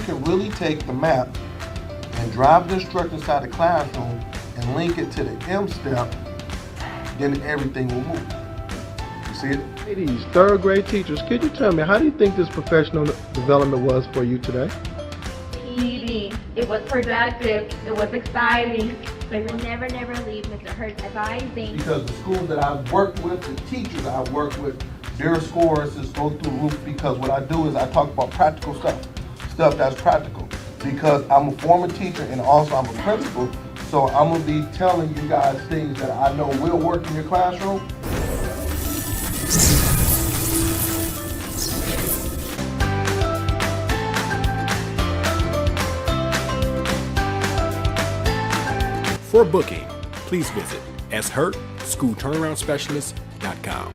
can really take the map and drive the instructor inside the classroom and link it to the M step, then everything will move. You see it? Ladies, third grade teachers, could you tell me, how do you think this professional development was for you today? PD. It was productive. It was exciting. We will never leave Mr. Hurt's advising. Because the schools that I've worked with, the teachers I've worked with, their scores just go through the roof, because what I do is I talk about practical stuff that's practical. Because I'm a former teacher and also I'm a principal, so I'm gonna be telling you guys things that I know will work in your classroom. For booking, please visit shurtschoolturnaroundspecialist.com.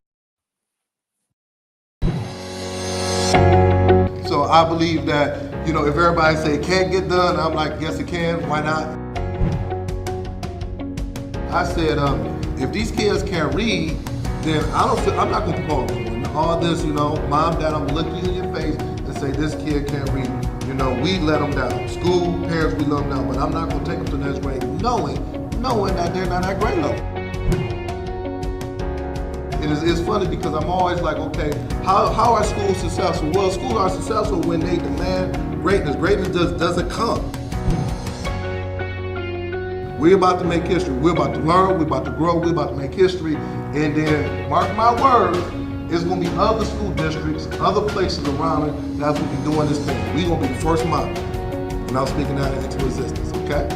So I believe that, if everybody say it can't get done, I'm like, yes it can, why not? I said, if these kids can't read, then I'm not gonna call them. All this, mom, dad, I'm gonna look you in your face and say this kid can't read. We let them down. School, parents, we let them down, but I'm not gonna take them to the next grade knowing that they're not at grade level. It's funny because I'm always like, okay, how are schools successful? Well, schools are successful when they demand greatness. Greatness doesn't come. We're about to make history. We're about to learn. We're about to grow. We're about to make history. And then, mark my words, it's going to be other school districts, other places around it that's going to be doing this thing. We're going to be the first model. And I'm speaking that into existence, okay?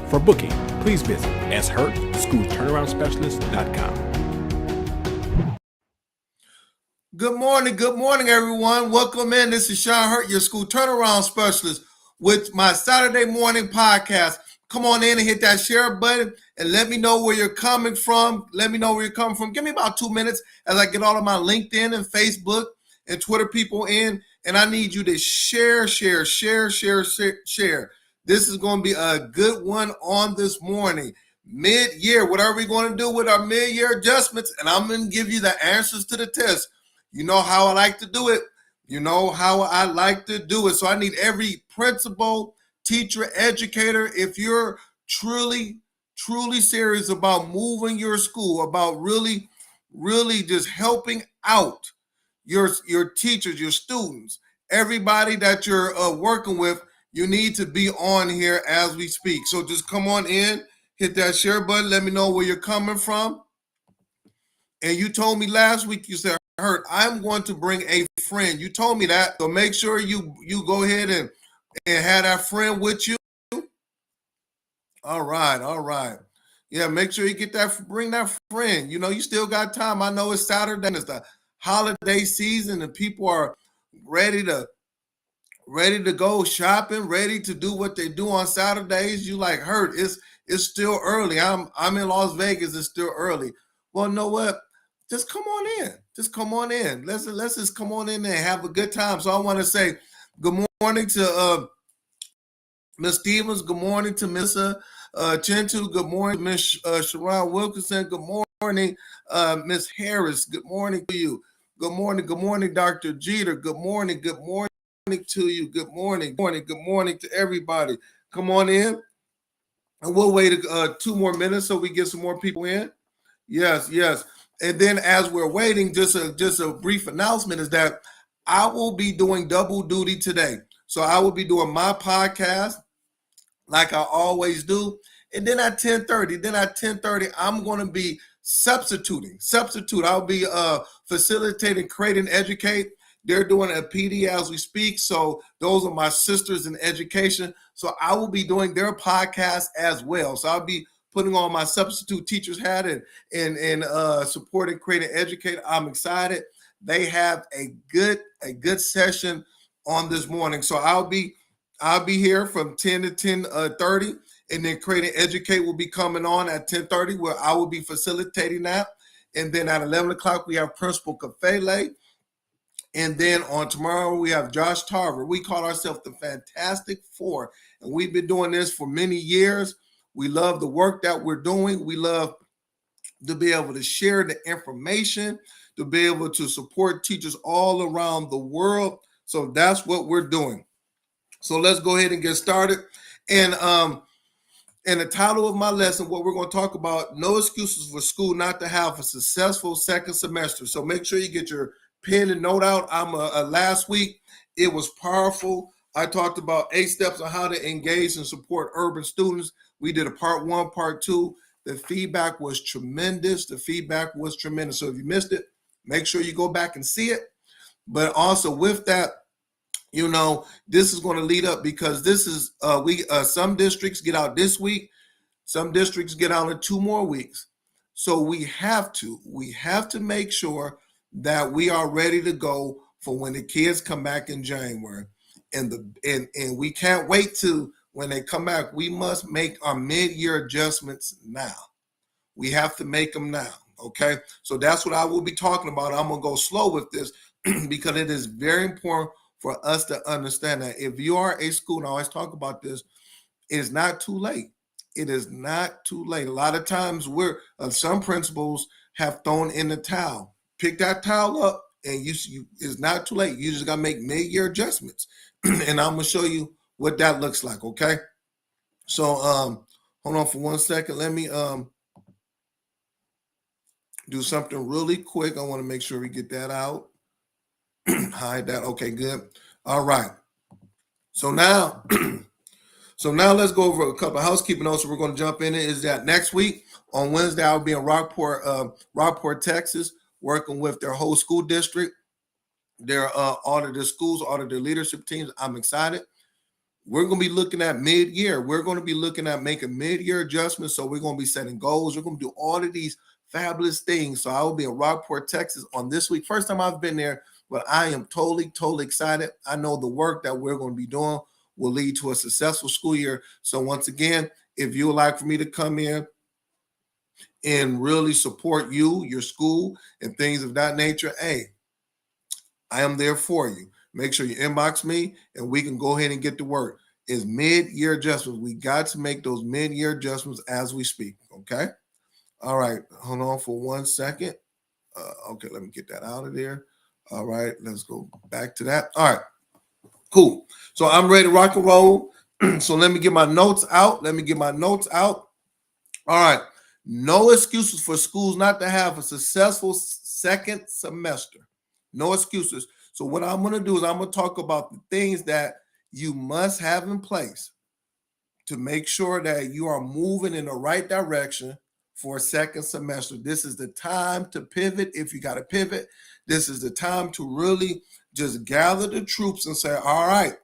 For booking, please visit shurtschoolturnaroundspecialist.com. Good morning, everyone. Welcome in. This is Sean Hurt, your school turnaround specialist, with my Saturday morning podcast. Come on in and hit that share button and let me know where you're coming from. Give me about 2 minutes as I get all of my LinkedIn and Facebook and Twitter people in, and I need you to share. This is going to be a good one on this morning. Mid-year, what are we going to do with our mid-year adjustments? And I'm going to give you the answers to the test. You know how I like to do it. So I need every principal, teacher, educator, if you're truly serious about moving your school, about really just helping out your teachers, your students, everybody that you're working with, you need to be on here as we speak. So just come on in, hit that share button, let me know where you're coming from. And you told me last week, you said, Hurt, I'm going to bring a friend. You told me that. So make sure you go ahead and have that friend with you. All right. Yeah, make sure you bring that friend. You still got time. I know it's Saturday and it's the holiday season and people are ready to go shopping, ready to do what they do on Saturdays. You like, Hurt, it's still early. I'm in Las Vegas, it's still early. Well, you know what? Just come on in. Let's just come on in and have a good time. So I want to say good morning to Ms. Stevens. Good morning to Ms. Chintu. Good morning, Ms. Sharon Wilkinson. Good morning, Ms. Harris. Good morning to you. Good morning, Dr. Jeter. Good morning to you. Good morning to everybody. Come on in. And we'll wait 2 more minutes so we get some more people in. Yes. And then as we're waiting, just a brief announcement is that I will be doing double duty today. So I will be doing my podcast like I always do. And then at 10:30, I'm going to be substituting. I'll be facilitating, Create and Educate. They're doing a PD as we speak. So those are my sisters in education. So I will be doing their podcast as well. So I'll be putting on my substitute teacher's hat and supporting, Create and Educate. I'm excited. They have a good session on this morning. So I'll be here from 10 to 10:30, and then Create and Educate will be coming on at 10:30, where I will be facilitating that. And then at 11 o'clock, we have Principal Kafele. And then on tomorrow, we have Josh Tarver. We call ourselves the Fantastic Four, and we've been doing this for many years. We love the work that we're doing. We love to be able to share the information, to be able to support teachers all around the world. So that's what we're doing. So let's go ahead and get started. And the title of my lesson, what we're going to talk about, no excuses for school not to have a successful second semester. So make sure you get your pen and note out. Last week, it was powerful. I talked about 8 steps on how to engage and support urban students. We did a part 1, part 2. The feedback was tremendous. So if you missed it, make sure you go back and see it. But also with that, this is going to lead up, because this is some districts get out this week, some districts get out in 2 more weeks. So we have to make sure that we are ready to go for when the kids come back in January. And we can't wait to when they come back. We must make our mid-year adjustments now. We have to make them now. Okay, so that's what I will be talking about. I'm gonna go slow with this because it is very important for us to understand that if you are a school, and I always talk about this, it's not too late. It is not too late. A lot of times some principals have thrown in the towel. Pick that towel up, and it's not too late. You just got to make mid-year adjustments. And I'm going to show you what that looks like, okay? So hold on for 1 second. Let me do something really quick. I want to make sure we get that out. Hide that. Okay, good. All right. So now let's go over a couple of housekeeping notes. We're going to jump in. Is that next week on Wednesday, I'll be in Rockport, Texas, working with their whole school district. All of the schools, all of their leadership teams. I'm excited. We're going to be looking at mid-year. We're going to be looking at making mid-year adjustments. So we're going to be setting goals. We're going to do all of these fabulous things. So I will be in Rockport, Texas on this week. First time I've been there, but I am totally excited. I know the work that we're going to be doing will lead to a successful school year. So once again, if you would like for me to come in and really support you, your school, and things of that nature, hey, I am there for you. Make sure you inbox me and we can go ahead and get to work. It's mid-year adjustments. We got to make those mid-year adjustments as we speak, okay? All right, hold on for 1 second. Okay, let me get that out of there. All right, let's go back to that. All right, cool. So I'm ready to rock and roll. So let me get my notes out. All right, no excuses for schools not to have a successful second semester. No excuses. So what I'm going to do is I'm going to talk about the things that you must have in place to make sure that you are moving in the right direction for a second semester. This is the time to pivot if you got to pivot. This is the time to really just gather the troops and say, all right,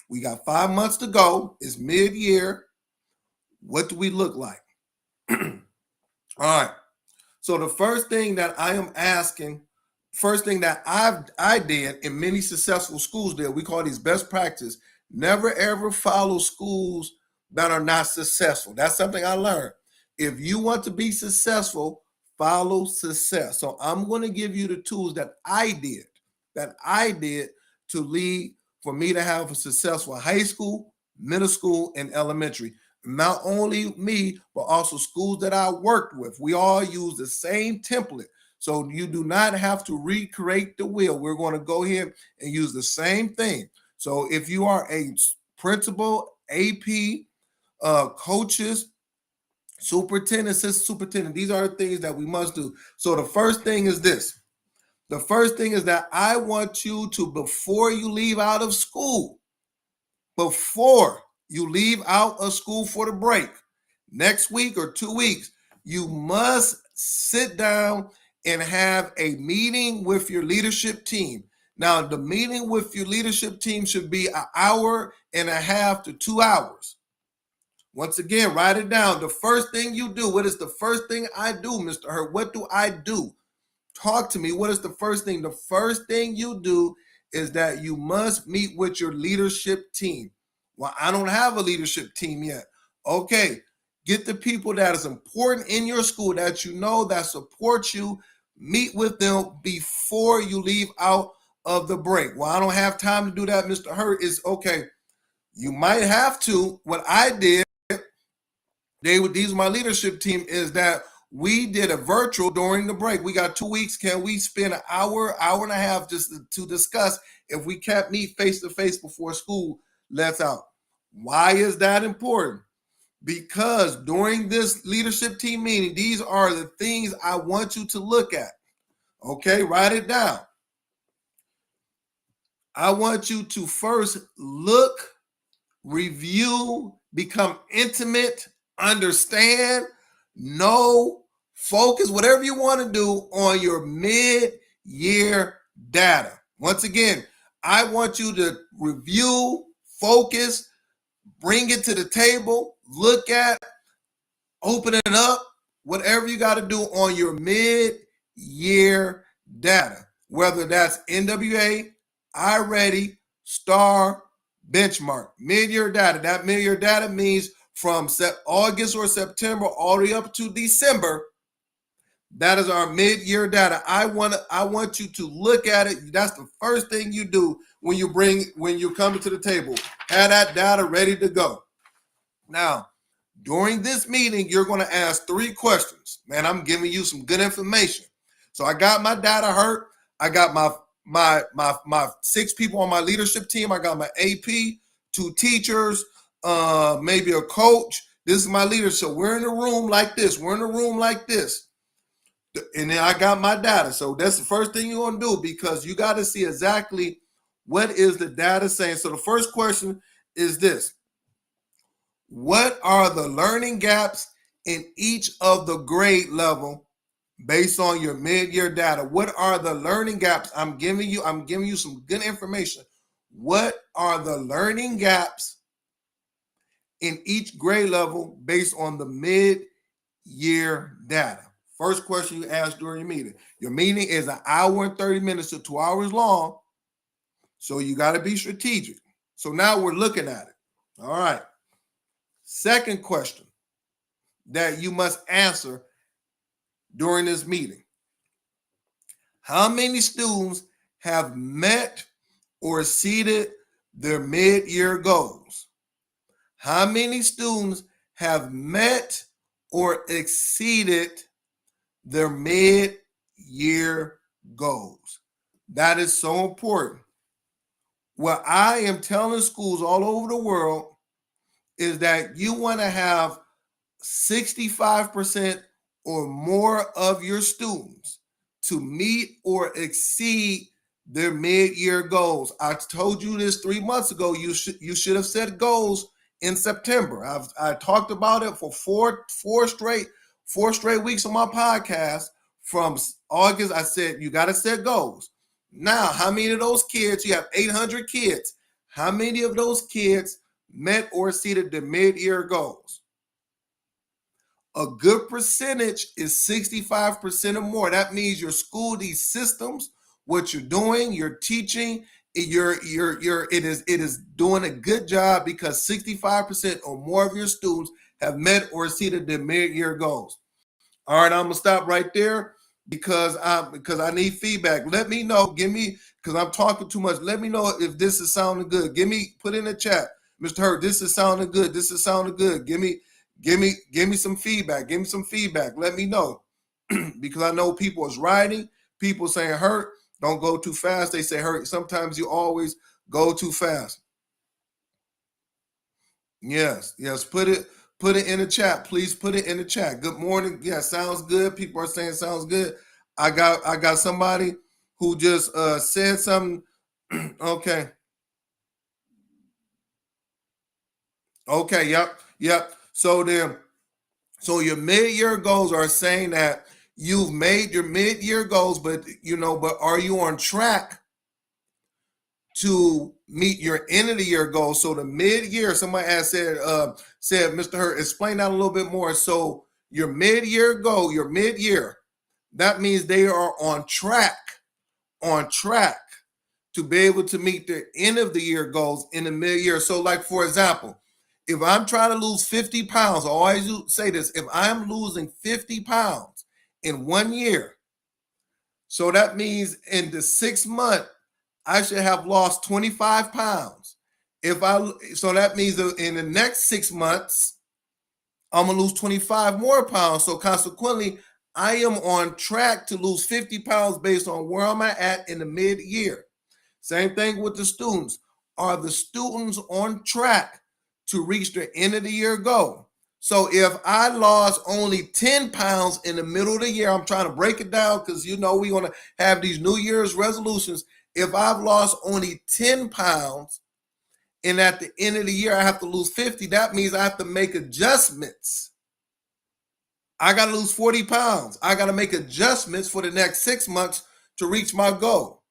we got 5 months to go. It's mid-year. What do we look like? All right. So the first thing that I am asking, first thing that I did and many successful schools did, we call these best practice. Never ever follow schools that are not successful. That's something I learned. If you want to be successful, follow success. So I'm going to give you the tools that I did to lead for me to have a successful high school, middle school, and elementary. Not only me, but also schools that I worked with. We all use the same template. So you do not have to recreate the wheel. We're going to go here and use the same thing. So if you are a principal, AP, coaches, superintendent, assistant superintendent, these are the things that we must do. So the first thing is this. The first thing is that I want you to, before you leave out of school, for the break, next week or 2 weeks, you must sit down and have a meeting with your leadership team. Now, the meeting with your leadership team should be 1.5 hours to 2 hours. Once again, write it down. The first thing you do, what is the first thing I do, Mr. Hurt? What do I do? Talk to me. What is the first thing? The first thing you do is that you must meet with your leadership team. Well, I don't have a leadership team yet. Okay, get the people that is important in your school that you know that support you. Meet with them before you leave out of the break. Well, I don't have time to do that, Mr. Hurt. Is okay. You might have to. What I did, these my leadership team, is that we did a virtual during the break. We got 2 weeks. Can we spend an hour, hour and a half just to discuss if we can't meet face to face before school lets out? Why is that important? Because during this leadership team meeting, these are the things I want you to look at. Okay, write it down. I want you to first look, review, become intimate, understand, know, focus, whatever you want to do on your mid-year data. Once again, I want you to review, focus, bring it to the table, look at, open it up, whatever you got to do on your mid-year data, whether that's NWA, iReady, STAR, benchmark, mid-year data. That mid-year data means from August or September all the way up to December. That is our mid-year data. I want you to look at it. That's the first thing you do when you come to the table. Have that data ready to go. Now, during this meeting, you're going to ask 3 questions. Man, I'm giving you some good information. So I got my data hurt. I got my 6 people on my leadership team. I got my AP, 2 teachers, maybe a coach. This is my leader. So we're in a room like this. We're in a room like this. And then I got my data. So that's the first thing you're going to do, because you got to see exactly what is the data saying. So the first question is this: what are the learning gaps in each of the grade level based on your mid-year data? What are the learning gaps? I'm giving you some good information. What are the learning gaps in each grade level based on the mid-year data? First question you ask during your meeting. Your meeting is an hour and 30 minutes to 2 hours long, so you got to be strategic. So now we're looking at it. All right. Second question that you must answer during this meeting: how many students have met or exceeded their mid-year goals? How many students have met or exceeded their mid-year goals? That is so important. What I am telling schools all over the world is that you want to have 65% or more of your students to meet or exceed their mid-year goals. I told you this 3 months ago. You should have set goals in September. I talked about it for four straight weeks on my podcast. From August, I said you got to set goals. Now, how many of those kids? You have 800 kids. How many of those kids met or exceeded the mid-year goals? A good percentage is 65% or more. That means your school, these systems, what you're doing, you're teaching, it is doing a good job, because 65% or more of your students have met or exceeded their mid-year goals. All right, I'm gonna stop right there because I need feedback. Let me know. Because I'm talking too much. Let me know if this is sounding good. Put in the chat, Mr. Hurt, this is sounding good. This is sounding good. Give me some feedback. Give me some feedback. Let me know. Because I know people is writing, people saying, Hurt, don't go too fast. They say, Hurt, sometimes you always go too fast. Yes, put it in the chat. Please put it in the chat. Good morning. Yeah, sounds good. People are saying sounds good. I got somebody who just said something. Okay. Yep. So your mid-year goals are saying that you've made your mid-year goals, but are you on track to meet your end of the year goals? So the mid-year, somebody has said, Mr. Hurt, explain that a little bit more. So your mid-year goal, that means they are on track to be able to meet their end of the year goals in the mid-year. So like, for example, if I'm trying to lose 50 pounds, I always say this: if I'm losing 50 pounds in 1 year, so that means in the 6 month, I should have lost 25 pounds. So that means in the next 6 months, I'm gonna lose 25 more pounds. So consequently, I am on track to lose 50 pounds based on where I'm at in the mid-year. Same thing with the students. Are the students on track to reach their end of the year goal? So if I lost only 10 pounds in the middle of the year, I'm trying to break it down because we want to have these New Year's resolutions. If I've lost only 10 pounds and at the end of the year I have to lose 50, that means I have to make adjustments. I got to lose 40 pounds. I got to make adjustments for the next 6 months to reach my goal.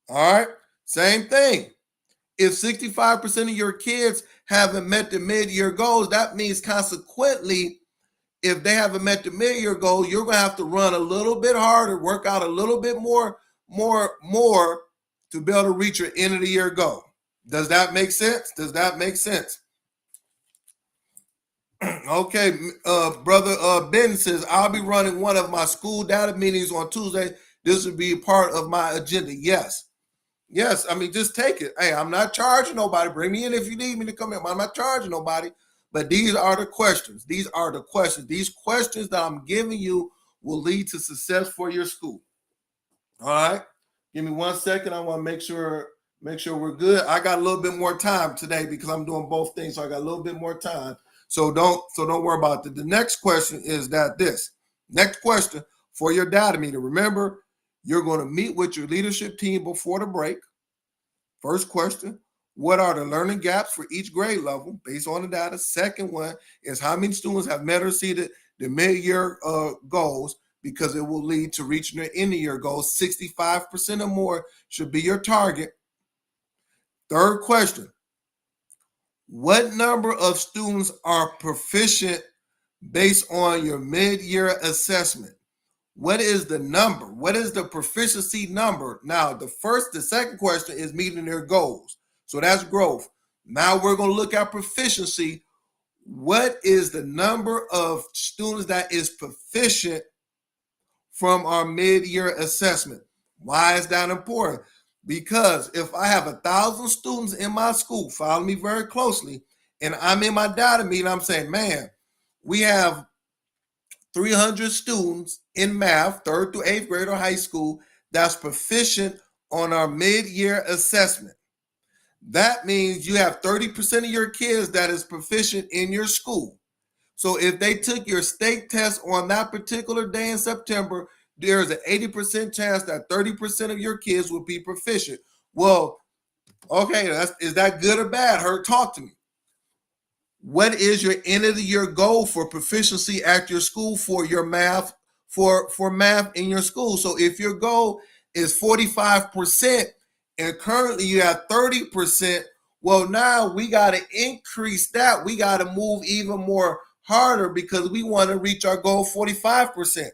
All right. Same thing. If 65% of your kids haven't met the mid-year goals, that means consequently, if they haven't met the mid-year goal, you're going to have to run a little bit harder, work out a little bit more to be able to reach your end of the year goal. Does that make sense? Does that make sense? Okay, brother Ben says, I'll be running one of my school data meetings on Tuesday. This will be part of my agenda. Yes. Yes, I mean, just take it. Hey, I'm not charging nobody. Bring me in if you need me to come in. I'm not charging nobody. But these are the questions. These are the questions. These questions that I'm giving you will lead to success for your school. All right. Give me 1 second. I want to make sure we're good. I got a little bit more time today because I'm doing both things. So I got a little bit more time. So don't worry about it. The next question is this. Next question for your data meeting. Remember, you're going to meet with your leadership team before the break. First question, what are the learning gaps for each grade level based on the data? Second one is how many students have met or exceeded the mid-year goals, because it will lead to reaching their end-of-year goals. 65% or more should be your target. Third question, what number of students are proficient based on your mid-year assessment? What is the number? What is the proficiency number? Now, the second question is meeting their goals. So that's growth. Now we're going to look at proficiency. What is the number of students that is proficient from our mid-year assessment? Why is that important? Because if I have 1,000 students in my school, follow me very closely, and I'm in my data meeting, I'm saying, man, we have 300 students in math, 3rd through 8th grade or high school, that's proficient on our mid-year assessment. That means you have 30% of your kids that is proficient in your school. So if they took your state test on that particular day in September, there's an 80% chance that 30% of your kids will be proficient. Well, okay, is that good or bad? Talk to me. What is your end of the year goal for proficiency at your school for your math, for math in your school? So if your goal is 45% and currently you have 30%, well, now we got to increase that. We got to move even more harder because we want to reach our goal 45%.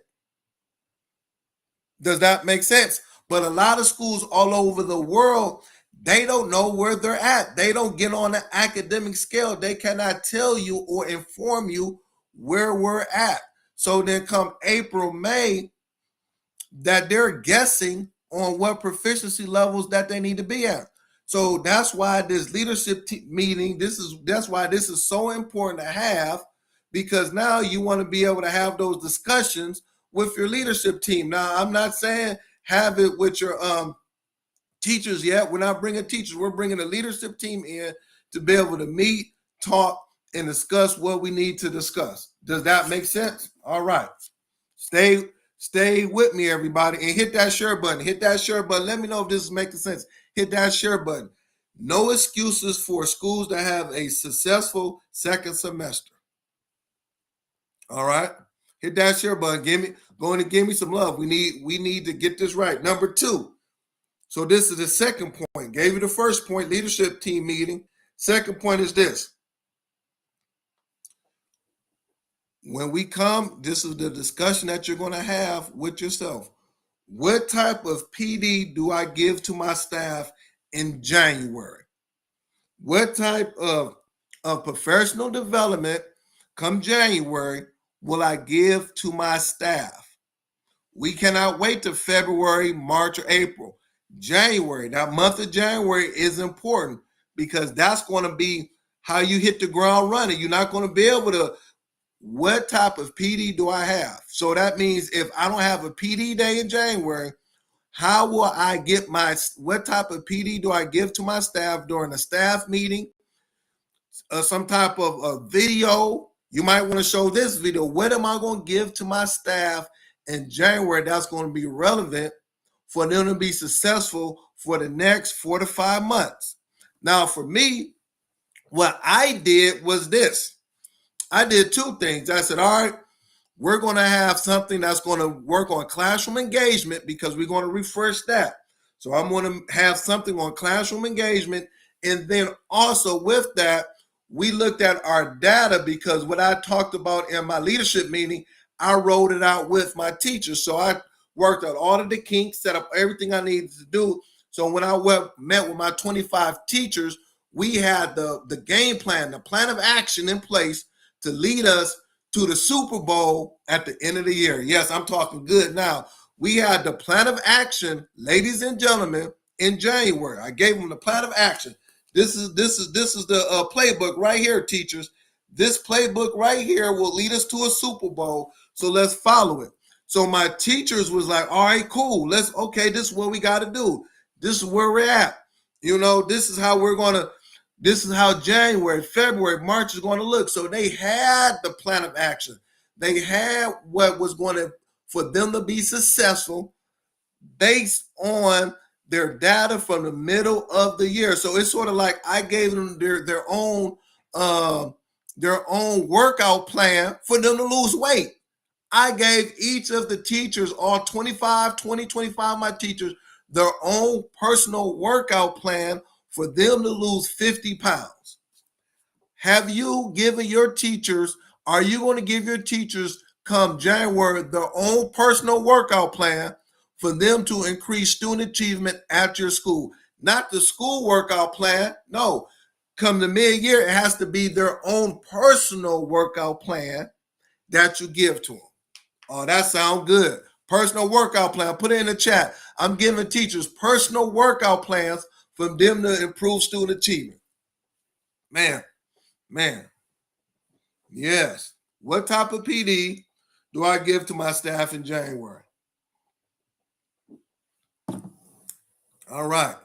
Does that make sense? But a lot of schools all over the world, they don't know where they're at. They don't get on the academic scale. They cannot tell you or inform you where we're at. So then come April, May, that they're guessing on what proficiency levels that they need to be at. So that's why this leadership meeting, that's why this is so important to have, because now you want to be able to have those discussions with your leadership team. Now, I'm not saying have it with your teachers yet. We're not bringing teachers. We're bringing a leadership team in to be able to meet, talk, and discuss what we need to discuss. Does that make sense? All right. Stay with me, everybody, and hit that share button. Hit that share button. Let me know if this is making sense. Hit that share button. No excuses for schools that have a successful second semester. All right. Hit that share button. Give me some love. We need to get this right. Number 2. So this is the second point. Gave you the first point, leadership team meeting. Second point is this. When we come, this is the discussion that you're going to have with yourself. What type of PD do I give to my staff in January? What type of professional development come January will I give to my staff? We cannot wait till February, March, or April. January, that month of January is important because that's going to be how you hit the ground running. You're not going to be able to what type of PD do I have? So that means if I don't have a PD day in January, how will I get what type of PD do I give to my staff during a staff meeting? Some type of a video. You might want to show this video. What am I going to give to my staff in January that's going to be relevant for them to be successful for the next 4 to 5 months? Now, for me, what I did was this. I did two things. I said, all right, we're going to have something that's going to work on classroom engagement because we're going to refresh that. So I'm going to have something on classroom engagement. And then also with that, we looked at our data because what I talked about in my leadership meeting, I rolled it out with my teachers. So I worked out all of the kinks, set up everything I needed to do. So when I met with my 25 teachers, we had the game plan, the plan of action in place to lead us to the Super Bowl at the end of the year. Yes, I'm talking good now. We had the plan of action, ladies and gentlemen, in January. I gave them the plan of action. This is the playbook right here, teachers. This playbook right here will lead us to a Super Bowl. So let's follow it. So my teachers was like, all right, cool. This is what we got to do. This is where we're at. This is how January, February, March is going to look. So they had the plan of action. They had what was going to, for them to be successful based on their data from the middle of the year. So it's sort of like I gave them their own workout plan for them to lose weight. I gave each of the teachers, all 25 of my teachers, their own personal workout plan for them to lose 50 pounds. Have you given your teachers, are you going to give your teachers come January their own personal workout plan for them to increase student achievement at your school? Not the school workout plan. No, come the mid-year, it has to be their own personal workout plan that you give to them. Oh, that sounds good. Personal workout plan. Put it in the chat. I'm giving teachers personal workout plans for them to improve student achievement. Man. Yes. What type of PD do I give to my staff in January? All right.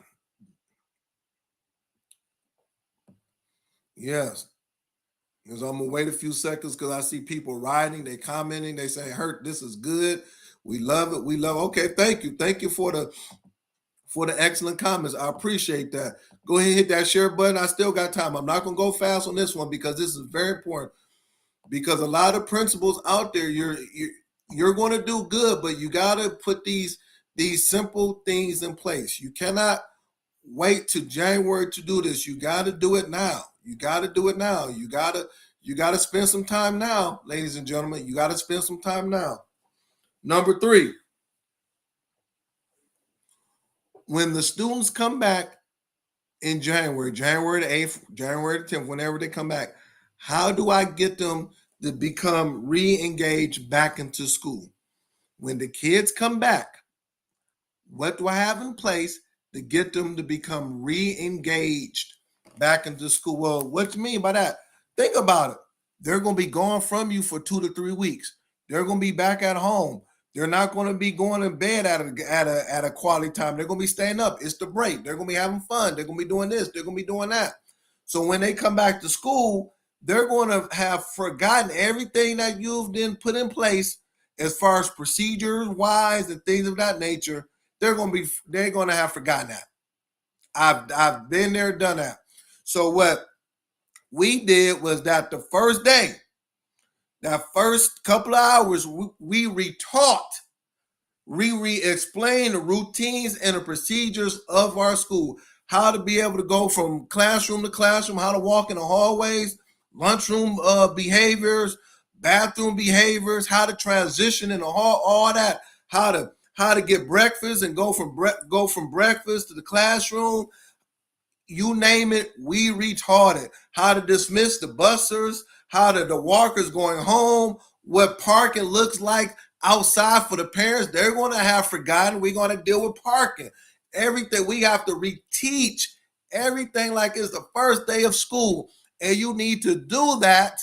Yes. Because I'm going to wait a few seconds because I see people writing, they commenting, they say, Hurt, this is good. We love it. Okay, thank you. Thank you for the excellent comments. I appreciate that. Go ahead and hit that share button. I still got time. I'm not going to go fast on this one because this is very important. Because a lot of principals out there, you're going to do good, but you got to put these simple things in place. You cannot wait to January to do this. You got to do it now. You got to do it now. You got to spend some time now, ladies and gentlemen. You got to spend some time now. Number 3, when the students come back in January the 8th, January the 10th, whenever they come back, how do I get them to become re-engaged back into school? When the kids come back, what do I have in place to get them to become re-engaged back into school? Well, what do you mean by that? Think about it. They're going to be gone from you for 2 to 3 weeks. They're going to be back at home. They're not going to be going to bed at a quality time. They're going to be staying up. It's the break. They're going to be having fun. They're going to be doing this. They're going to be doing that. So when they come back to school, they're going to have forgotten everything that you've then put in place as far as procedures wise and things of that nature. They're going to have forgotten that. I've been there, done that. So what we did was that the first day, that first couple of hours, we retaught, re-explained the routines and the procedures of our school, how to be able to go from classroom to classroom, how to walk in the hallways, lunchroom behaviors, bathroom behaviors, how to transition in the hall, all that, how to get breakfast and go from breakfast to the classroom. You name it, we retaught it. How to dismiss the bussers, how the walkers going home, what parking looks like outside for the parents. They're going to have forgotten. We're going to deal with parking. Everything we have to reteach everything like it's the first day of school. And you need to do that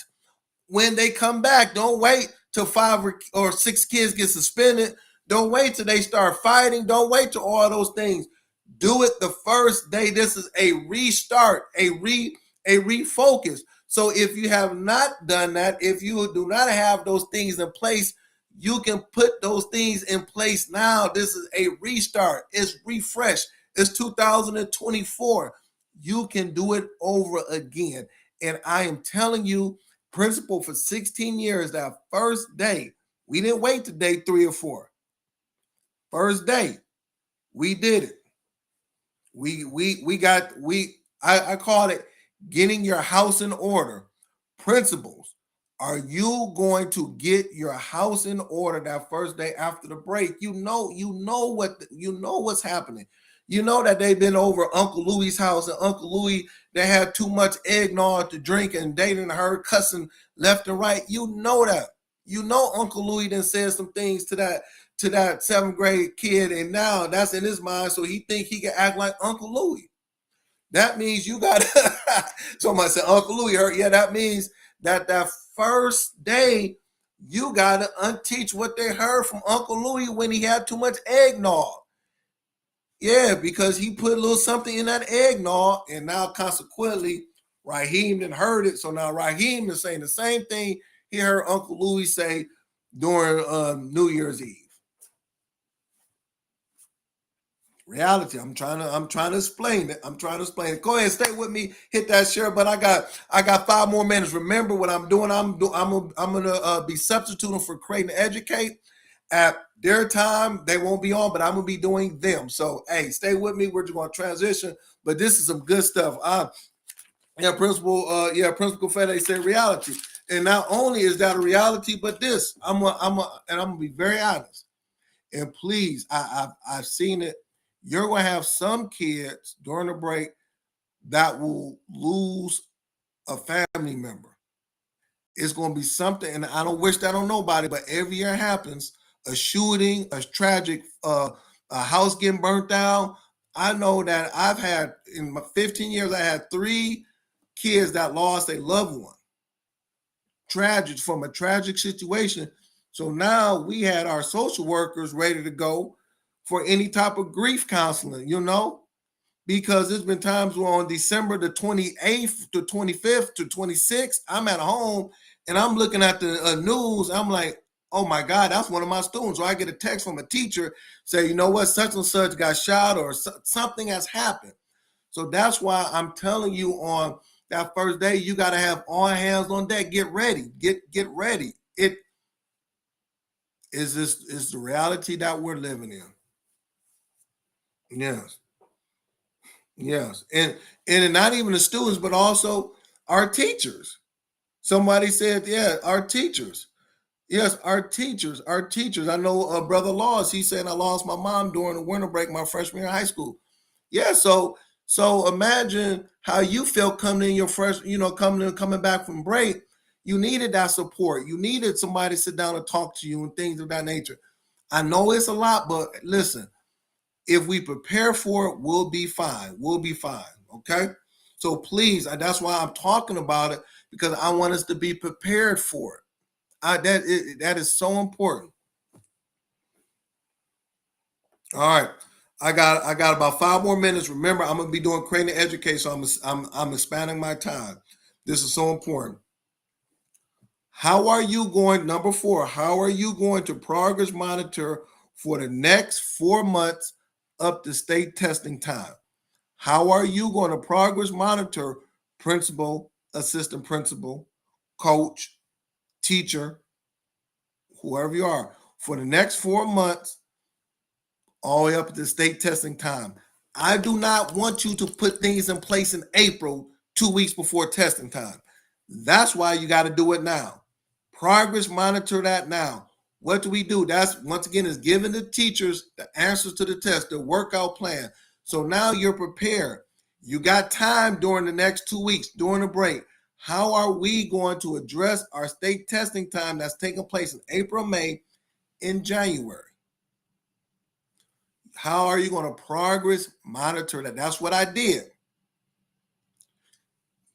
when they come back. Don't wait till 5 or 6 kids get suspended. Don't wait till they start fighting. Don't wait till all those things. Do it the first day. This is a restart, a refocus. So if you have not done that, if you do not have those things in place, you can put those things in place now. This is a restart. It's refresh. It's 2024. You can do it over again. And I am telling you, principal for 16 years, that first day, we didn't wait to day 3 or 4. First day, we did it. I call it getting your house in order. Principals, are you going to get your house in order that first day after the break? You know what's happening. You know that they've been over Uncle Louie's house, and Uncle Louie, they had too much eggnog to drink, and they didn't heard cussing left and right. You know that. You know Uncle Louie done said some things to that 7th grade kid, and now that's in his mind, so he think he can act like Uncle Louie. That means you got somebody said Uncle Louie hurt. Yeah, that means that first day you got to unteach what they heard from Uncle Louie when he had too much eggnog. Yeah, because he put a little something in that eggnog, and now consequently Raheem done heard it. So now Raheem is saying the same thing he heard Uncle Louie say during New Year's Eve. Reality. I'm trying to explain it. Go ahead, stay with me. Hit that share. But I got 5 more minutes. Remember what I'm doing. I'm gonna be substituting for Create and Educate. At their time, they won't be on, but I'm gonna be doing them. So hey, stay with me. We're just gonna transition. But this is some good stuff. Principal Fede said reality, and not only is that a reality, but this I'm gonna be very honest. And please, I've seen it. You're going to have some kids during the break that will lose a family member. It's going to be something, and I don't wish that on nobody, but every year it happens. A shooting, a tragic, a house getting burnt down. I know that I've had, in my 15 years, I had 3 kids that lost a loved one. Tragic, from a tragic situation. So now we had our social workers ready to go for any type of grief counseling, because there's been times where on December the 28th to 25th to 26th, I'm at home and I'm looking at the news. I'm like, oh my God, that's one of my students. Or I get a text from a teacher say, you know what, such and such got shot, or something has happened. So that's why I'm telling you, on that first day, you got to have all hands on deck. Get ready. Get ready. It is the reality that we're living in. Yes. And not even the students, but also our teachers. Somebody said, yeah, our teachers. Yes, our teachers. I know Brother Laws, he said, I lost my mom during the winter break my freshman year of high school. Yeah, so imagine how you felt coming in coming back from break. You needed that support. You needed somebody to sit down and talk to you and things of that nature. I know it's a lot, but listen, if we prepare for it, we'll be fine. Okay? So please, that's why I'm talking about it, because I want us to be prepared for it. That is so important. All right. I got about 5 more minutes. Remember, I'm gonna be doing Create and Educate, so I'm expanding my time. This is so important. Number 4, how are you going to progress monitor for the next 4 months up to state testing time? How are you going to progress monitor principal, assistant principal, coach, teacher, whoever you are, for the next 4 months all the way up to state testing time? I do not want you to put things in place in April, 2 weeks before testing time. That's why you got to do it now. Progress monitor that now. What do we do? That's, once again, is giving the teachers the answers to the test, the workout plan. So now you're prepared. You got time during the next 2 weeks, during the break. How are we going to address our state testing time that's taking place in April, May, in January? How are you going to progress monitor that? That's what I did.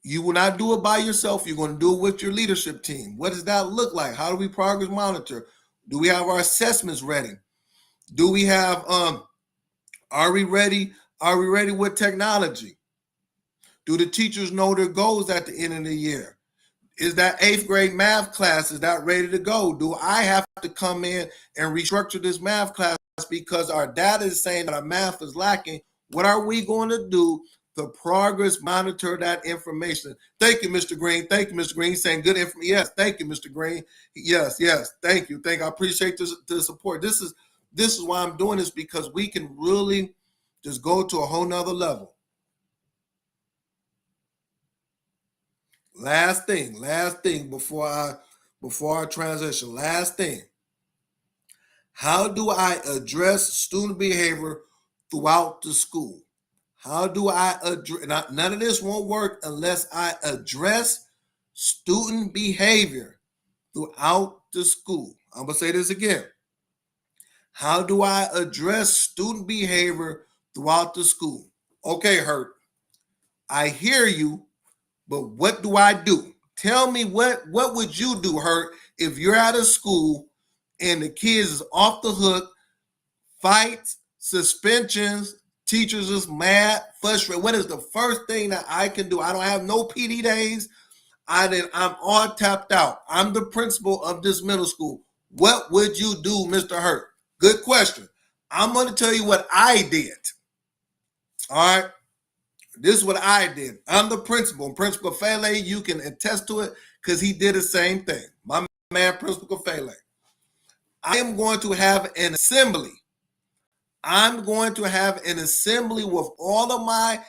You will not do it by yourself. You're going to do it with your leadership team. What does that look like? How do we progress monitor? Do we have our assessments ready? Do we have are we ready? Are we ready with technology? Do the teachers know their goals at the end of the year? Is that 8th grade math class, is that ready to go? Do I have to come in and restructure this math class because our data is saying that our math is lacking? What are we going to do to progress monitor that information? Thank you, Mr. Green. Thank you, Mr. Green. He's saying good information. Yes, thank you, Mr. Green. Yes, thank you. I appreciate the support. This is why I'm doing this, because we can really just go to a whole nother level. Last thing before I transition. Last thing. How do I address student behavior throughout the school? How do I address? None of this won't work unless I address student behavior throughout the school. I'm gonna say this again. How do I address student behavior throughout the school? Okay, Hurt, I hear you, but what do I do? Tell me what would you do, Hurt, if you're at a school and the kids is off the hook, fights, suspensions, teachers is mad, frustrated? What is the first thing that I can do? I don't have no PD days. I'm all tapped out. I'm the principal of this middle school. What would you do, Mr. Hurt? Good question. I'm going to tell you what I did. All right. This is what I did. I'm the principal. Principal Fele, you can attest to it because he did the same thing. My man, Principal Fele. I am going to have an assembly. I'm going to have an assembly with all of my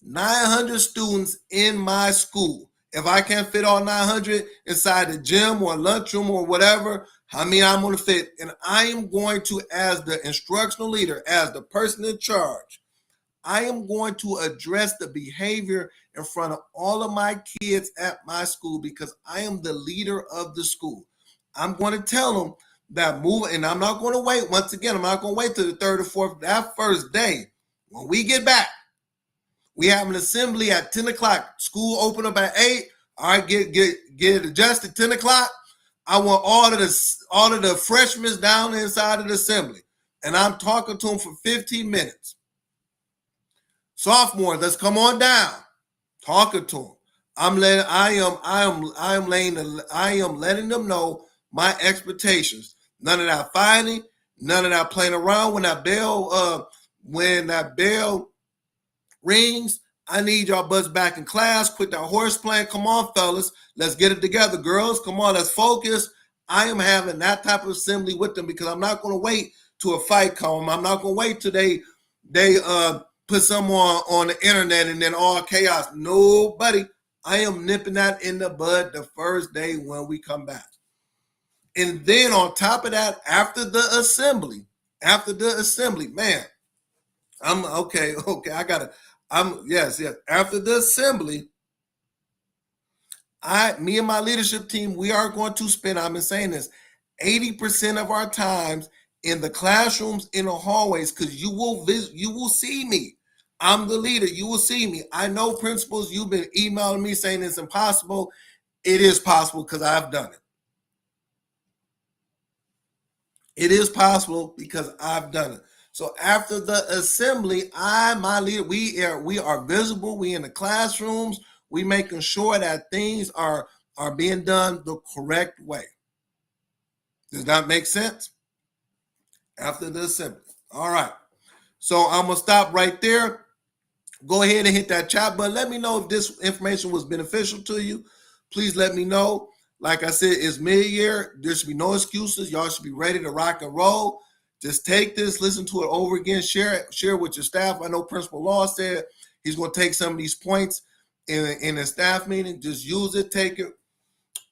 900 students in my school. If I can't fit all 900 inside the gym or lunchroom or whatever, I'm going to fit. And I am going to, as the instructional leader, as the person in charge, I am going to address the behavior in front of all of my kids at my school because I am the leader of the school. I'm going to tell them that and I'm not going to wait. Once again, I'm not going to wait till the 3rd or 4th, that first day. When we get back, we have an assembly at 10 o'clock. School open up at 8. All right, get it adjusted 10 o'clock. I want all of the freshmen down inside of the assembly. And I'm talking to them for 15 minutes. Sophomores, let's come on down. Talking to them. I am letting them know my expectations. None of that fighting, none of that playing around. When that bell rings, I need y'all buzz back in class. Quit that horse playing. Come on, fellas. Let's get it together. Girls, come on, let's focus. I am having that type of assembly with them because I'm not going to wait till a fight come. I'm not going to wait till they put someone on the internet and then all chaos. Nobody. I am nipping that in the bud the first day when we come back. And then on top of that, after the assembly, man, I'm okay. Yes. After the assembly, me and my leadership team, we are going to spend, I've been saying this, 80% of our times in the classrooms, in the hallways, because you will see me. I'm the leader. You will see me. I know principals, you've been emailing me saying it's impossible. It is possible because I've done it. It is possible because I've done it. So after the assembly, my leader, we are visible. We in the classrooms. We making sure that things are being done the correct way. Does that make sense? After the assembly. All right. So I'm going to stop right there. Go ahead and hit that chat button. Let me know if this information was beneficial to you. Please let me know. Like I said, it's mid-year. There should be no excuses. Y'all should be ready to rock and roll. Just take this, listen to it over again, share it with your staff. I know Principal Law said he's going to take some of these points in a staff meeting. Just use it, take it,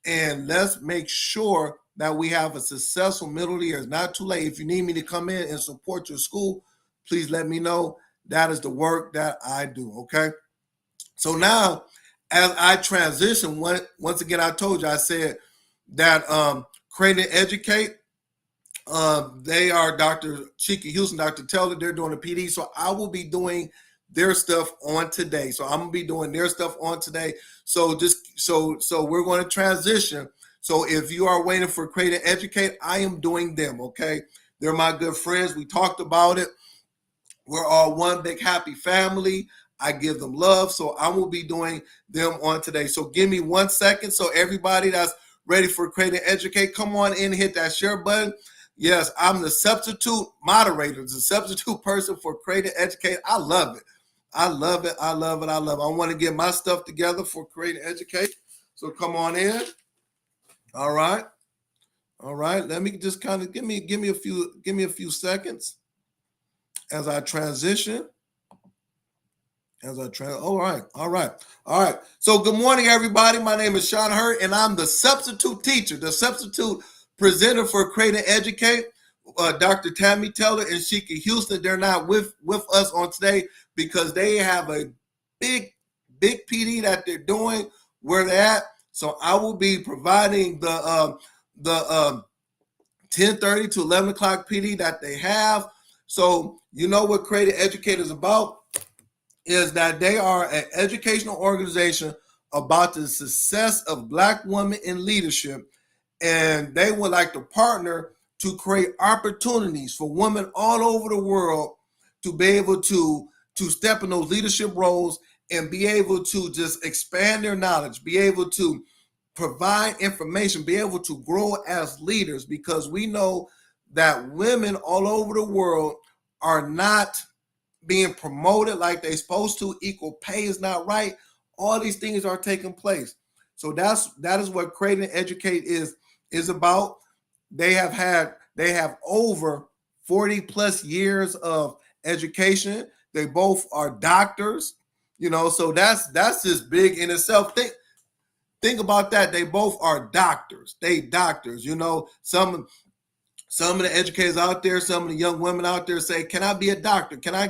and let's make sure that we have a successful middle of the year. It's not too late. If you need me to come in and support your school, please let me know. That is the work that I do, okay? So now, as I transition, once again, I told you, I said that Create and Educate, they are Dr. Chika Houston, Dr. Taylor, they're doing a PD. So I will be doing their stuff on today. So I'm gonna be doing their stuff on today. So so we're going to transition. So if you are waiting for Create and Educate, I am doing them. Okay, they're my good friends. We talked about it. We're all one big happy family. I give them love. So I will be doing them on today. So give me 1 second. So everybody that's ready for Create and Educate, come on in and hit that share button. Yes, I'm the substitute moderator, the substitute person for Create and Educate. I love it. I love it. I love it. I love it. I want to get my stuff together for Create and Educate. So come on in. All right. All right. Let me just kind of give me a few seconds as I transition. All right. So good morning, everybody. My name is Sean Hurt, and I'm the substitute teacher, the substitute presenter for Create and Educate. Dr. Tammy Taylor and Sheikah Houston, they're not with us on today because they have a big PD that they're doing where they're at. So I will be providing the 10:30 to 11 o'clock PD that they have. So you know what Create and Educate is about is that they are an educational organization about the success of Black women in leadership, and they would like to partner to create opportunities for women all over the world to be able to step in those leadership roles and be able to just expand their knowledge, be able to provide information, be able to grow as leaders, because we know that women all over the world are not being promoted like they're supposed to. Equal pay is not right. All these things are taking place. So that is what Create and Educate is about. They have over 40 plus years of education. They both are doctors, so that's just big in itself. Think about that. They both are doctors. Some of the educators out there, some of the young women out there say, can I be a doctor? Can I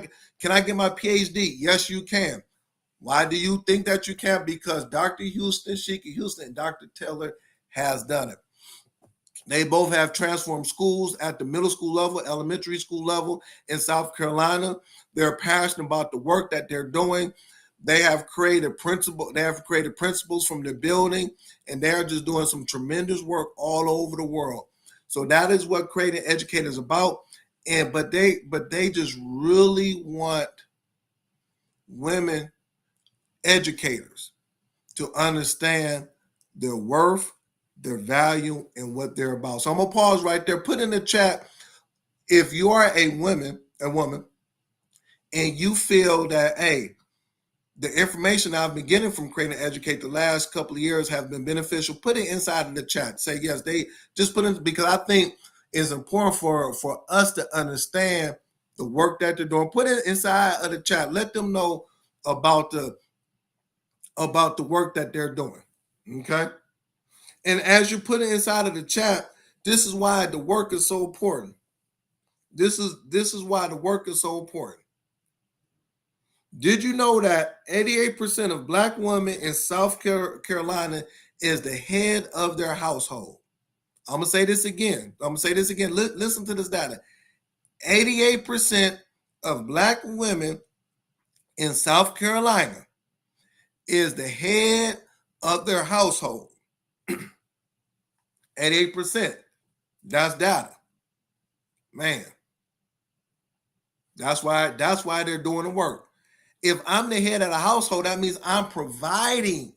get my PhD? Yes, you can. Why do you think that you can? Because Dr. Houston, Sheikah Houston, and Dr. Taylor has done it. They both have transformed schools at the middle school level, elementary school level in South Carolina. They're passionate about the work that they're doing. They have created principals from the building, and they're just doing some tremendous work all over the world. So that is what Create and Educate is about. But they just really want women educators to understand their worth, their value, and what they're about. So I'm gonna pause right there. Put in the chat if you are a woman, and you feel that, hey, the information I've been getting from Create and Educate the last couple of years have been beneficial. Put it inside of the chat. Say yes. They just put it, because I think it's important for us to understand the work that they're doing. Put it inside of the chat. Let them know about the work that they're doing. Okay. And as you put it inside of the chat, this is why the work is so important. This is why the work is so important. Did you know that 88% of Black women in South Carolina is the head of their household? I'm going to say this again. Listen to this data. 88% of Black women in South Carolina is the head of their household. 88%. That's data. Man. That's why they're doing the work. If I'm the head of the household, that means I'm providing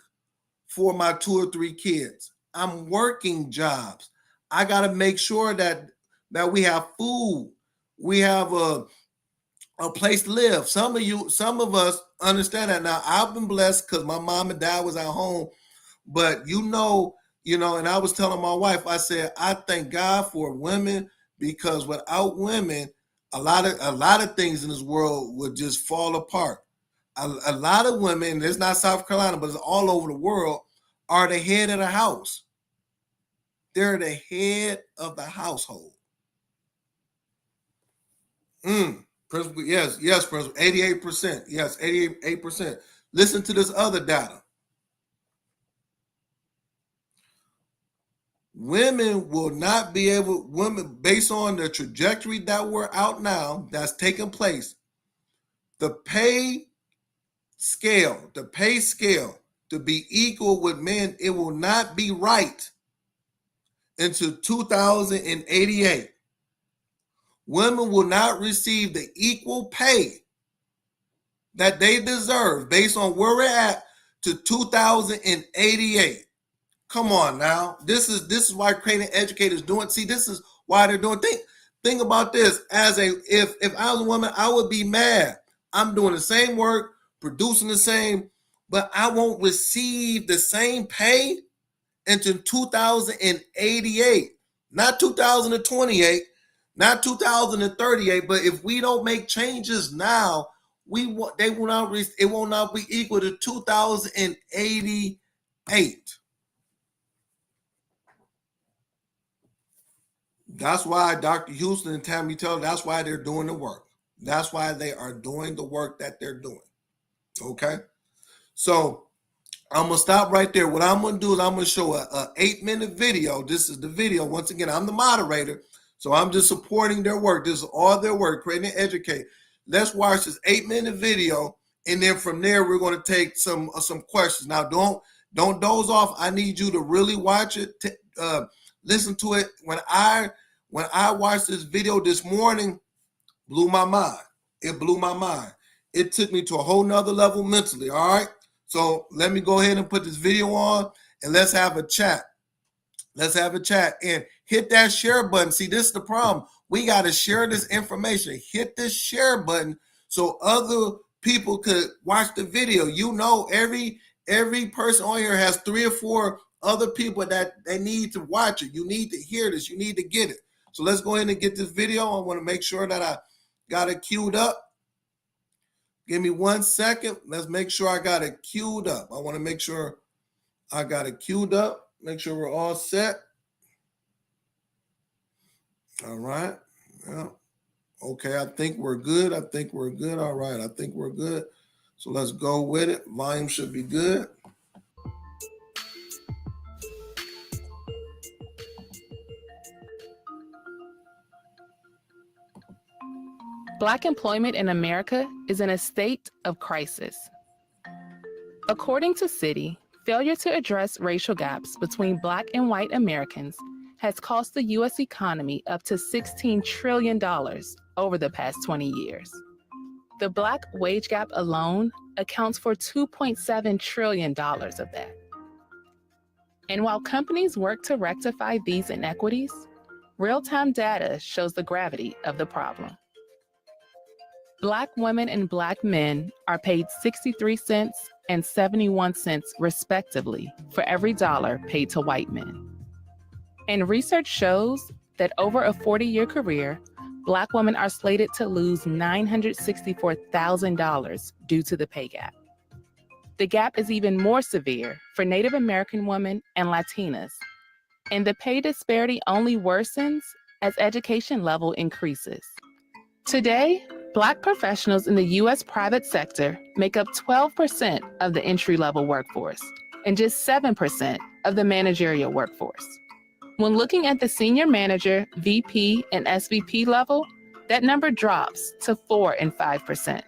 for my 2 or 3 kids. I'm working jobs. I got to make sure that we have food. We have a place to live. Some of us understand that. Now, I've been blessed because my mom and dad was at home, but and I was telling my wife, I said, I thank God for women, because without women, a lot of things in this world would just fall apart. A lot of women, it's not South Carolina, but it's all over the world, are the head of the house. They're the head of the household. Principal, yes, Principal, 88%. Yes, 88%. Listen to this other data. Women, based on the trajectory that we're out now, that's taking place, the pay scale, the pay scale, to be equal with men, it will not be right until 2088. Women will not receive the equal pay that they deserve based on where we're at to 2088. Come on now. This is why Creating Educators doing. See, this is why they're doing. Think about this. If I was a woman, I would be mad. I'm doing the same work, producing the same, but I won't receive the same pay until 2088, not 2028, not 2038. But if we don't make changes now, it will not be equal to 2088. That's why Dr. Houston and Tammy Taylor, that's why they're doing the work. That's why they are doing the work that they're doing. Okay? So I'm going to stop right there. What I'm going to do is I'm going to show a 8-minute video. This is the video. Once again, I'm the moderator, so I'm just supporting their work. This is all their work, Creating and Educate. Let's watch this 8-minute video, and then from there, we're going to take some questions. Now, don't doze off. I need you to really watch it, listen to it. When I watched this video this morning, blew my mind. It blew my mind. It took me to a whole nother level mentally, all right? So let me go ahead and put this video on, and let's have a chat. Let's have a chat and hit that share button. See, this is the problem. We got to share this information. Hit this share button so other people could watch the video. You know, every person on here has 3 or 4 other people that they need to watch it. You need to hear this. You need to get it. So let's go ahead and get this video. I want to make sure that I got it queued up. Give me 1 second. Let's make sure I got it queued up. I want to make sure I got it queued up. Make sure we're all set. All right. Well, okay, I think we're good. All right, I think we're good. So let's go with it. Volume should be good. Black employment in America is in a state of crisis. According to Citi, failure to address racial gaps between Black and white Americans has cost the U.S. economy up to $16 trillion over the past 20 years. The Black wage gap alone accounts for $2.7 trillion of that. And while companies work to rectify these inequities, real-time data shows the gravity of the problem. Black women and Black men are paid 63 cents and 71 cents respectively for every dollar paid to white men. And research shows that over a 40-year career, Black women are slated to lose $964,000 due to the pay gap. The gap is even more severe for Native American women and Latinas, and the pay disparity only worsens as education level increases. Today, Black professionals in the U.S. private sector make up 12% of the entry-level workforce and just 7% of the managerial workforce. When looking at the senior manager, VP, and SVP level, that number drops to 4 and 5%.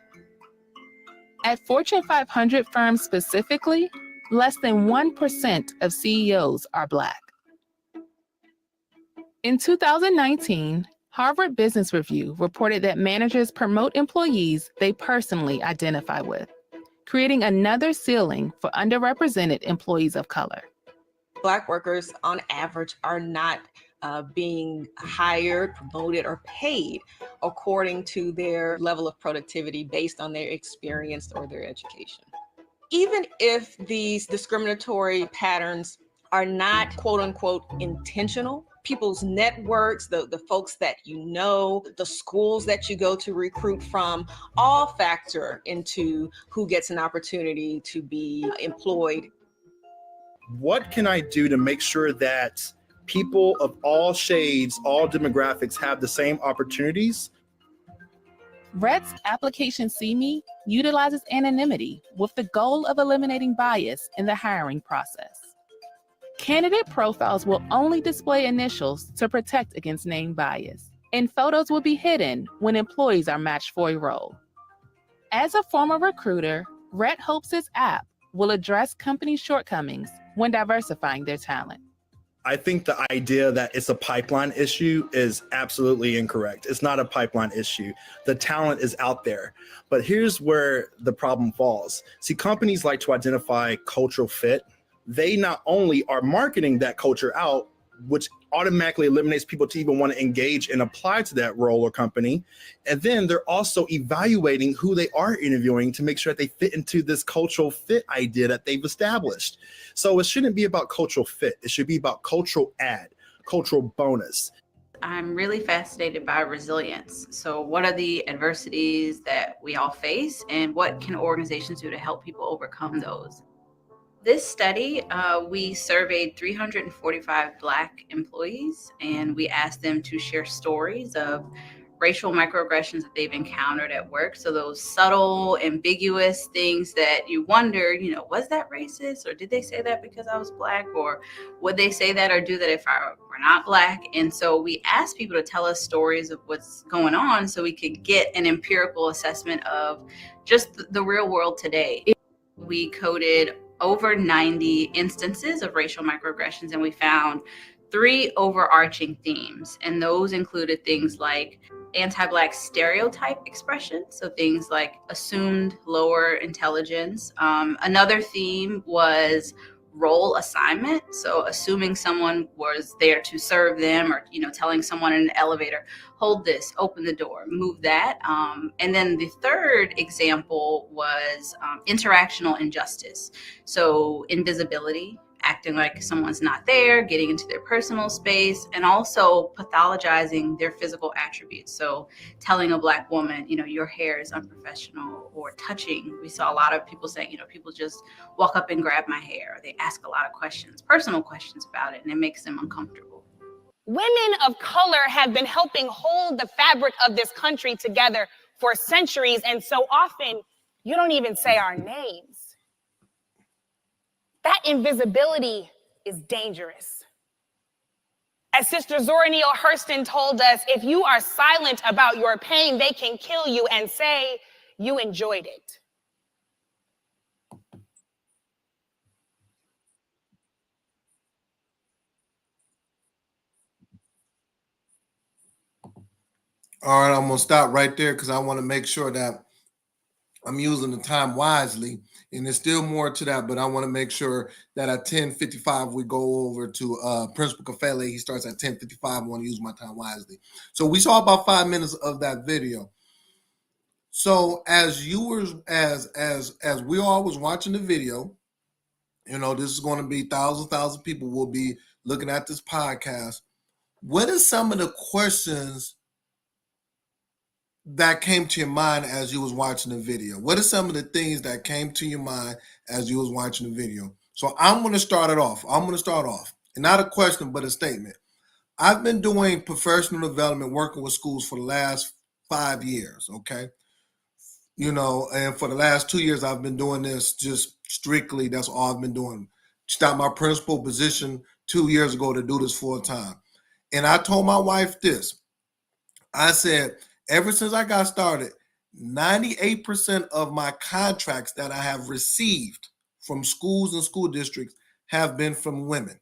At Fortune 500 firms specifically, less than 1% of CEOs are Black. In 2019, Harvard Business Review reported that managers promote employees they personally identify with, creating another ceiling for underrepresented employees of color. Black workers, on average, are not being hired, promoted, or paid according to their level of productivity based on their experience or their education. Even if these discriminatory patterns are not, quote unquote, intentional, people's networks, the folks that you know, the schools that you go to recruit from, all factor into who gets an opportunity to be employed. What can I do to make sure that people of all shades, all demographics have the same opportunities? RET's application See.Me utilizes anonymity with the goal of eliminating bias in the hiring process. Candidate profiles will only display initials to protect against name bias, and photos will be hidden when employees are matched for a role. As a former recruiter, Red hopes its app will address company shortcomings when diversifying their talent. I think the idea that it's a pipeline issue is absolutely incorrect. It's not a pipeline issue. The talent is out there. But here's where the problem falls. See, companies like to identify cultural fit. They not only are marketing that culture out, which automatically eliminates people to even want to engage and apply to that role or company. And then they're also evaluating who they are interviewing to make sure that they fit into this cultural fit idea that they've established. So it shouldn't be about cultural fit. It should be about cultural add, cultural bonus. I'm really fascinated by resilience. So what are the adversities that we all face, and what can organizations do to help people overcome those? This study, we surveyed 345 Black employees, and we asked them to share stories of racial microaggressions that they've encountered at work. So those subtle, ambiguous things that you wonder, was that racist? Or did they say that because I was Black? Or would they say that or do that if I were not Black? And so we asked people to tell us stories of what's going on so we could get an empirical assessment of just the real world today. We coded over 90 instances of racial microaggressions, and we found 3 overarching themes. And those included things like anti-Black stereotype expression, so things like assumed lower intelligence. Another theme was role assignment, so assuming someone was there to serve them, or telling someone in an elevator, hold this, open the door, move that. And then the third example was interactional injustice, so invisibility, acting like someone's not there, getting into their personal space, and also pathologizing their physical attributes. So telling a Black woman, your hair is unprofessional, or touching. We saw a lot of people saying, people just walk up and grab my hair. They ask a lot of questions, personal questions about it, and it makes them uncomfortable. Women of color have been helping hold the fabric of this country together for centuries, and so often you don't even say our names. That invisibility is dangerous. As Sister Zora Neale Hurston told us, if you are silent about your pain, they can kill you and say you enjoyed it. All right, I'm going to stop right there because I want to make sure that I'm using the time wisely. And there's still more to that, but I want to make sure that at 10:55 we go over to Principal Kafele. He starts at 10:55. I want to use my time wisely. So we saw about 5 minutes of that video. So as you were, as we all was watching the video, this is going to be thousands of people will be looking at this podcast. What are some of the questions that came to your mind as you was watching the video? What are some of the things that came to your mind as you was watching the video? So I'm going to start it off. And not a question, but a statement. I've been doing professional development, working with schools for the last 5 years, okay? And for the last 2 years, I've been doing this just strictly. That's all I've been doing. Stopped my principal position 2 years ago to do this full time. And I told my wife this. I said, ever since I got started, 98% of my contracts that I have received from schools and school districts have been from women.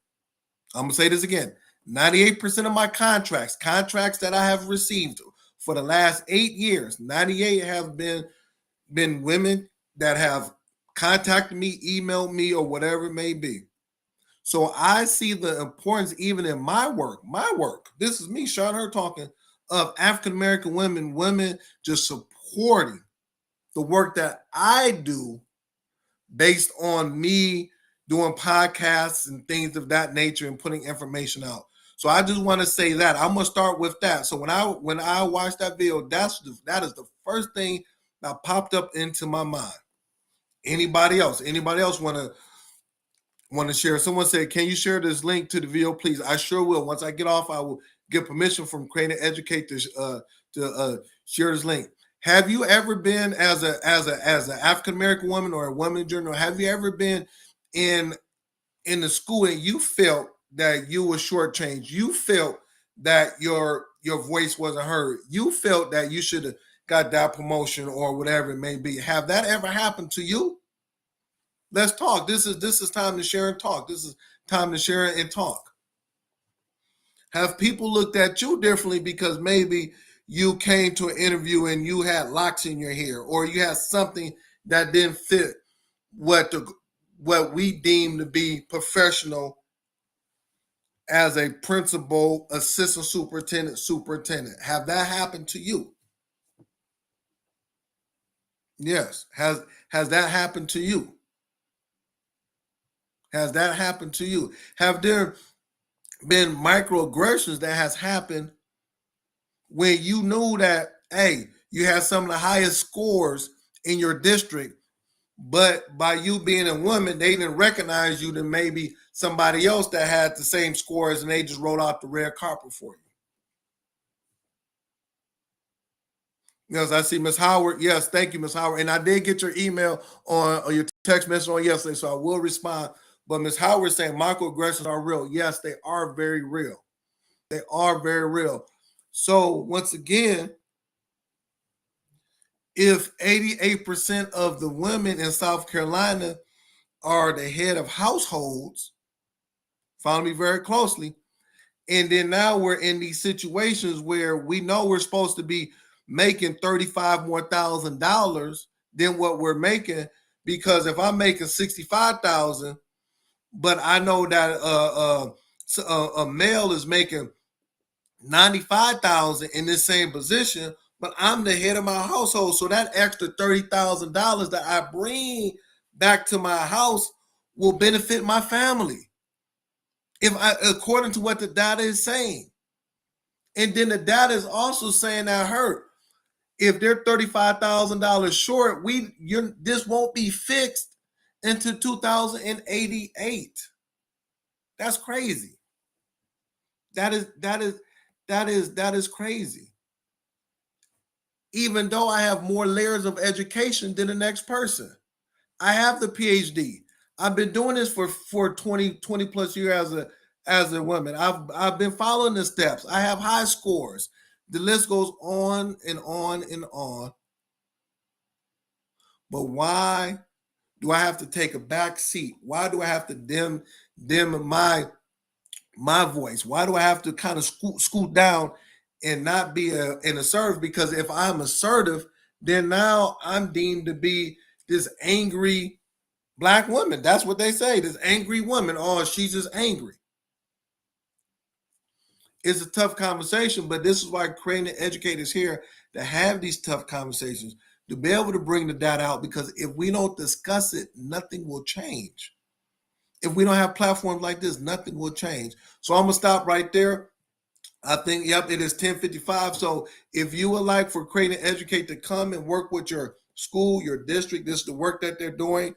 I'm going to say this again. 98% of my contracts that I have received for the last 8 years, 98 have been women that have contacted me, emailed me, or whatever it may be. So I see the importance even in my work. This is me, Sean Hurd, talking of African-American women just supporting the work that I do based on me doing podcasts and things of that nature and putting information out. So I just want to say that. I'm going to start with that. So when I watched that video, that is the first thing that popped up into my mind. Anybody else want to share? Someone said, can you share this link to the video, please? I sure will. Once I get off, I will get permission from Create and Educate to share this link. Have you ever been as an African American woman or a woman in general? Have you ever been in the school and you felt that you were shortchanged? You felt that your voice wasn't heard. You felt that you should have got that promotion or whatever it may be. Have that ever happened to you? Let's talk. This is time to share and talk. This is time to share and talk. Have people looked at you differently because maybe you came to an interview and you had locks in your hair, or you had something that didn't fit what we deem to be professional as a principal, assistant superintendent. Have that happened to you? Yes. Has that happened to you? Has that happened to you? Have there been microaggressions that has happened when you knew that, hey, you had some of the highest scores in your district, but by you being a woman, they didn't recognize you than maybe somebody else that had the same scores, and they just rolled out the red carpet for you? Yes, I see Ms. Howard. Yes, thank you, Ms. Howard. And I did get your email or your text message on yesterday, so I will respond. But Ms. Howard is saying microaggressions are real. Yes, they are very real. They are very real. So once again, if 88% of the women in South Carolina are the head of households, follow me very closely, and then now we're in these situations where we know we're supposed to be making $35,000 more than what we're making, because if I'm making $65,000, but I know that a male is making $95,000 in this same position, but I'm the head of my household, so that extra $30,000 that I bring back to my house will benefit my family, according to what the data is saying. And then the data is also saying that if they're $35,000 short, this won't be fixed until 2088. That's crazy. That is crazy. Even though I have more layers of education than the next person. I have the PhD. I've been doing this for 20 plus years as a woman. I've been following the steps. I have high scores. The list goes on and on and on. But why do I have to take a back seat? Why do I have to dim my voice? Why do I have to kind of scoot down and not be an assertive? Because if I'm assertive, then now I'm deemed to be this angry Black woman. That's what they say, this angry woman. Oh, she's just angry. It's a tough conversation, but this is why Creating Educators here, to have these tough conversations, to be able to bring the data out, because if we don't discuss it, nothing will change. If we don't have platforms like this, nothing will change. So I'm going to stop right there. I think, yep, it is 10:55. So if you would like for Creating Educate to come and work with your school, your district, this is the work that they're doing.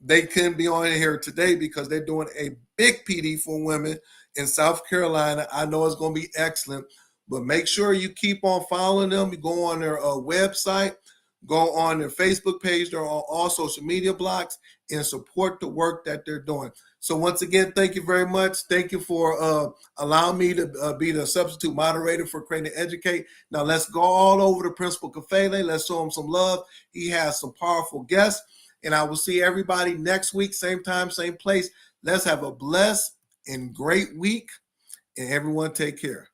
They couldn't be on here today because they're doing a big PD for women in South Carolina. I know it's going to be excellent, but make sure you keep on following them. You go on their website, go on their Facebook page. They're on all social media blocks, and support the work that they're doing. So once again, thank you very much. Thank you for allowing me to be the substitute moderator for Creating Educate. Now let's go all over to Principal Kafele. Let's show him some love. He has some powerful guests, and I will see everybody next week, same time, same place. Let's have a blessed and great week, and everyone take care.